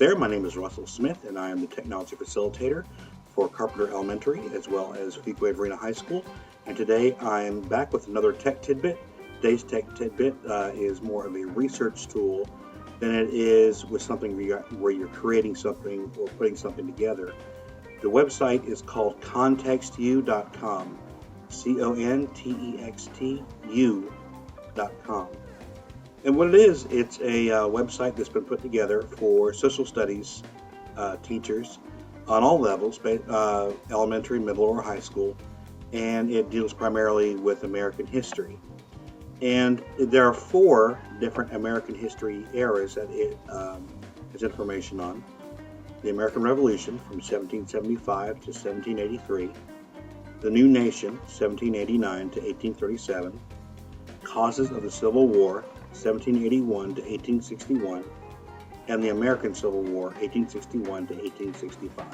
there. My name is Russell Smith, and I am the Technology Facilitator for Carpenter Elementary as well as Fuquay Varina High School. And today I am back with another Tech Tidbit. Today's Tech Tidbit is more of a research tool than it is with something where you're creating something or putting something together. The website is called ContextU.com, ContextU.com. And what it is, it's a website that's been put together for social studies teachers on all levels, elementary, middle, or high school, and it deals primarily with American history. And there are 4 different American history eras that it has information on. The American Revolution from 1775 to 1783, the New Nation 1789 to 1837, causes of the Civil War 1781 to 1861, and the American Civil War 1861 to 1865.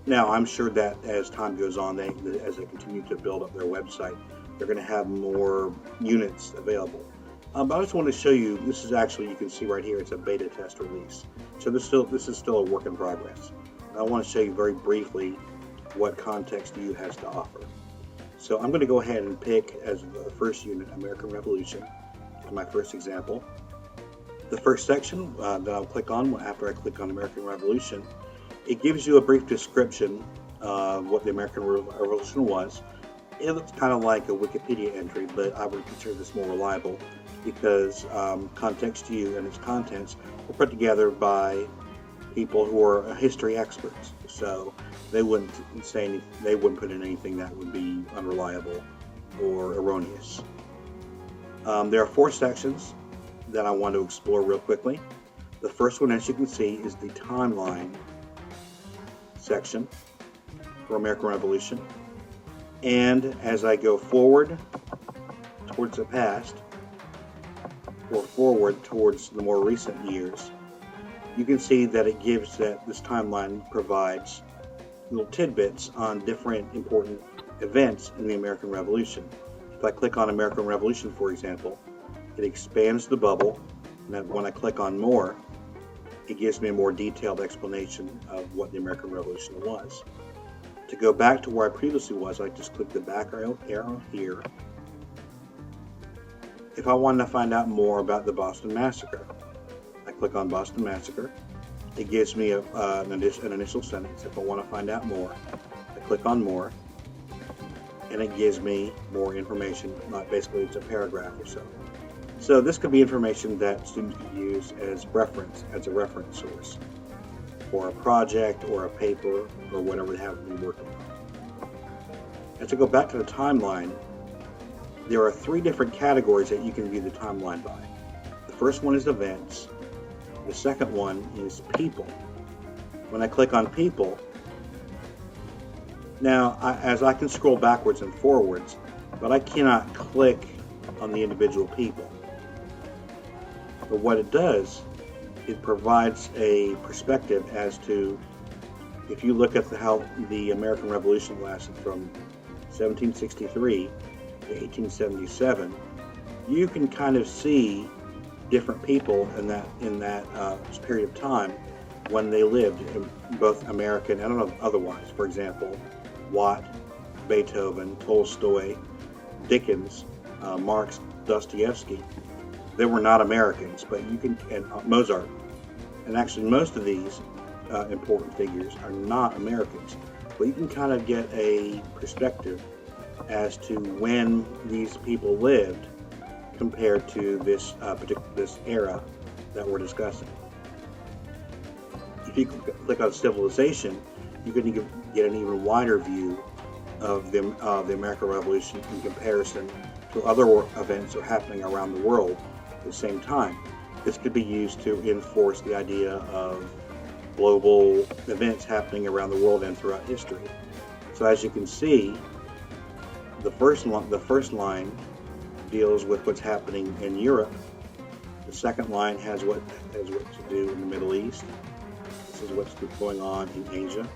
Now, I'm sure that as time goes on, as they continue to build up their website, they're going to have more units available. But I just want to show you, this is actually, you can see right here, it's a beta test release. So this is still a work in progress. And I want to show you very briefly what ContextU has to offer. So I'm going to go ahead and pick as the first unit, American Revolution, my first example. The first section that I'll click on after I click on American Revolution, it gives you a brief description of what the American Revolution was. It looks kind of like a Wikipedia entry, but I would consider this more reliable because ContextU and its contents were put together by people who are history experts. So they wouldn't put in anything that would be unreliable or erroneous. There are 4 sections that I want to explore real quickly. The first one, as you can see, is the timeline section for American Revolution. And as I go forward towards the past, or forward towards the more recent years, you can see that it gives that this timeline provides little tidbits on different important events in the American Revolution. If I click on American Revolution, for example, it expands the bubble, and then when I click on more, it gives me a more detailed explanation of what the American Revolution was. To go back to where I previously was, I just click the back arrow here. If I wanted to find out more about the Boston Massacre, I click on Boston Massacre. It gives me an initial sentence. If I want to find out more, I click on more, and it gives me more information. Basically, it's a paragraph or so. So this could be information that students could use as a reference source for a project or a paper or whatever they have to be working on. And to go back to the timeline, there are 3 different categories that you can view the timeline by. The first one is events. The second one is people. When I click on people, now as I can scroll backwards and forwards, but I cannot click on the individual people. But what it does, it provides a perspective as to, if you look at how the American Revolution lasted from 1763 to 1877, you can kind of see different people in that period of time when they lived, in both American and otherwise. For example, Watt, Beethoven, Tolstoy, Dickens, Marx, Dostoevsky. They were not Americans, but you can, and Mozart. And actually most of these important figures are not Americans. But you can kind of get a perspective as to when these people lived compared to this era that we're discussing. If you click on civilization, you can get an even wider view of the American Revolution in comparison to other events that are happening around the world at the same time. This could be used to enforce the idea of global events happening around the world and throughout history. So as you can see, the first line deals with what's happening in Europe. The second line has what to do in the Middle East. This is what's going on in Asia.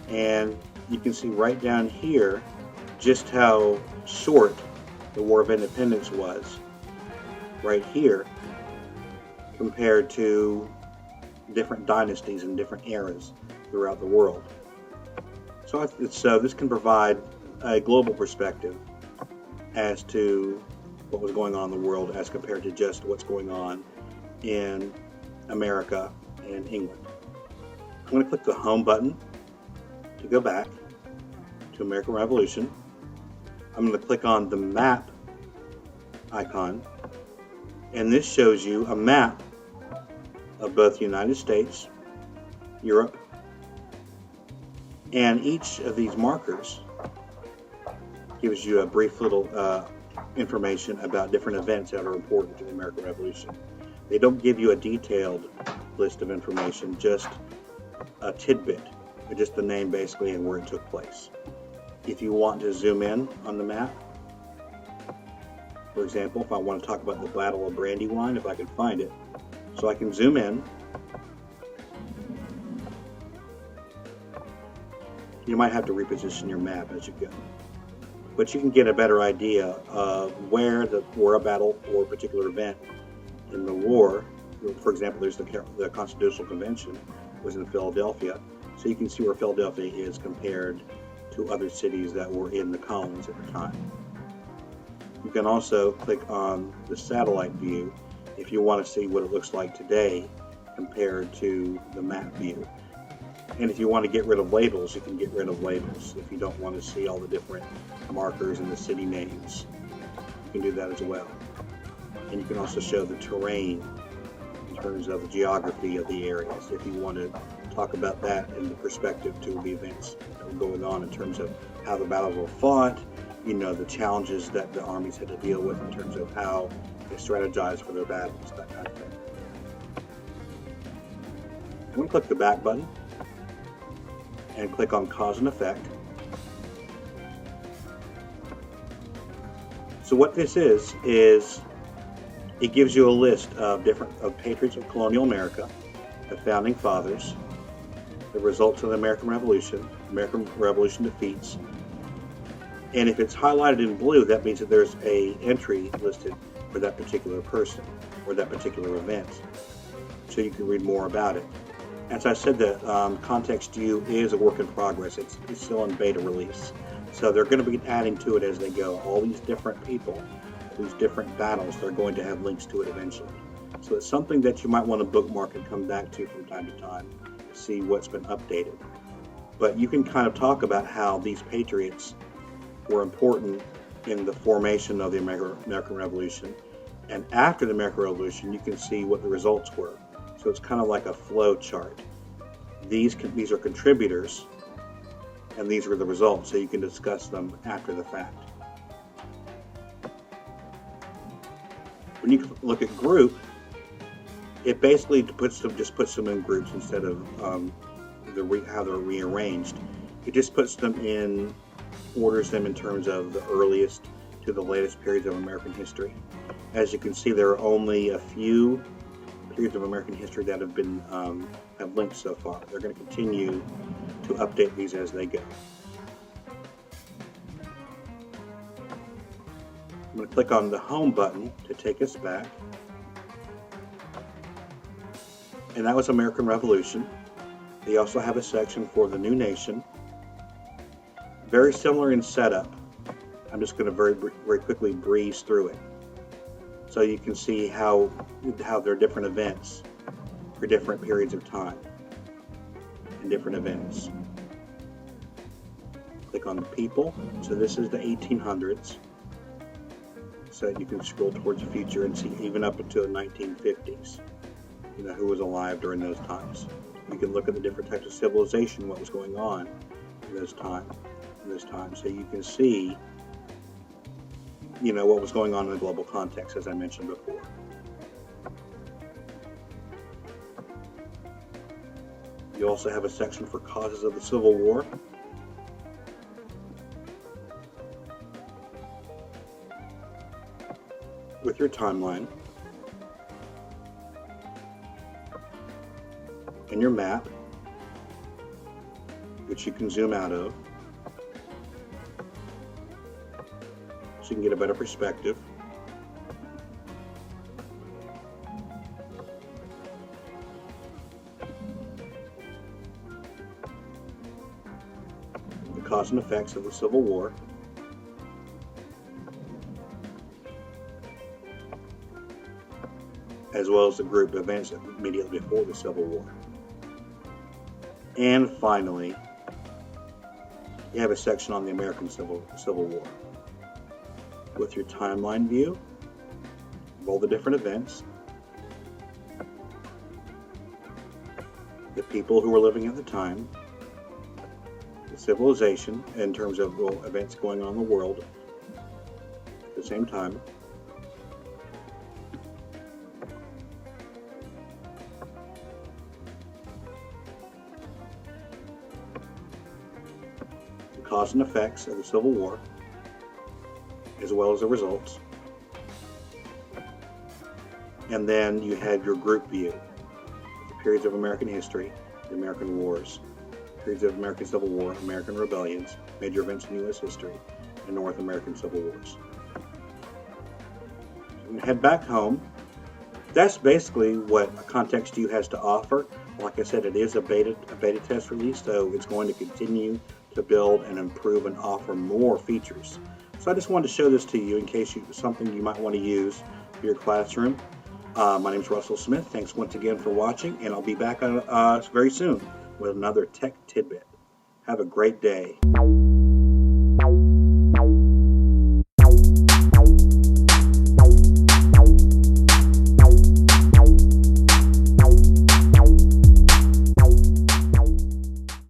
And you can see right down here just how short the War of Independence was right here compared to different dynasties and different eras throughout the world. So this can provide a global perspective as to what was going on in the world as compared to just what's going on in America and England. I'm going to click the Home button to go back to American Revolution. I'm going to click on the map icon, and this shows you a map of both the United States, Europe, and each of these markers gives you a brief little information about different events that are important to the American Revolution. They don't give you a detailed list of information, just a tidbit, or just the name basically and where it took place. If you want to zoom in on the map, for example, if I want to talk about the Battle of Brandywine, if I can find it, so I can zoom in. You might have to reposition your map as you go, but you can get a better idea of where a battle or a particular event in the war. For example, there's the Constitutional Convention was in Philadelphia, so you can see where Philadelphia is compared to other cities that were in the colonies at the time. You can also click on the satellite view if you want to see what it looks like today compared to the map view. And if you want to get rid of labels, you can get rid of labels. If you don't want to see all the different markers and the city names, you can do that as well. And you can also show the terrain in terms of the geography of the areas if you want to talk about that in the perspective to the events that were going on in terms of how the battles were fought, the challenges that the armies had to deal with in terms of how they strategized for their battles, that kind of thing. I'm going to click the back button and click on cause and effect. So what this is it gives you a list of patriots of colonial America, the founding fathers, the results of the American Revolution defeats, and if it's highlighted in blue, that means that there's a entry listed for that particular person or that particular event, so you can read more about it. As I said, the ContextU is a work in progress. It's still in beta release. So they're going to be adding to it as they go. All these different people, these different battles, they're going to have links to it eventually. So it's something that you might want to bookmark and come back to from time to time to see what's been updated. But you can kind of talk about how these patriots were important in the formation of the American Revolution. And after the American Revolution, you can see what the results were. So it's kind of like a flow chart. These are contributors, and these were the results, so you can discuss them after the fact. When you look at group, it basically just puts them in groups instead of how they're rearranged. It just puts them in, orders them in terms of the earliest to the latest periods of American history. As you can see, there are only a few periods of American history that have been have linked so far. They're going to continue to update these as they go. I'm going to click on the Home button to take us back. And that was American Revolution. They also have a section for the new nation. Very similar in setup. I'm just going to very quickly breeze through it, so you can see how there are different events for different periods of time and different events. Click on the people. So this is the 1800s. So you can scroll towards the future and see even up until the 1950s, who was alive during those times. You can look at the different types of civilization, what was going on in this time. So you can see what was going on in the global context, as I mentioned before. You also have a section for causes of the Civil War. With your timeline and your map, which you can zoom out of, so you can get a better perspective. cause and effects of the Civil War, as well as the group events immediately before the Civil War. And finally, you have a section on the American Civil War with your timeline view of all the different events, the people who were living at the time, the civilization in terms of events going on in the world at the same time, the cause and effects of the Civil War, as well as the results. And then you have your group view, the periods of American history, the American wars, periods of American Civil War, American rebellions, major events in U.S. history, and North American Civil Wars. And head back home. That's basically what ContextU has to offer. Like I said, it is a beta test release, so it's going to continue to build and improve and offer more features. So I just wanted to show this to you in case it's something you might want to use for your classroom. My name is Russell Smith. Thanks once again for watching, and I'll be back very soon with another tech tidbit. Have a great day.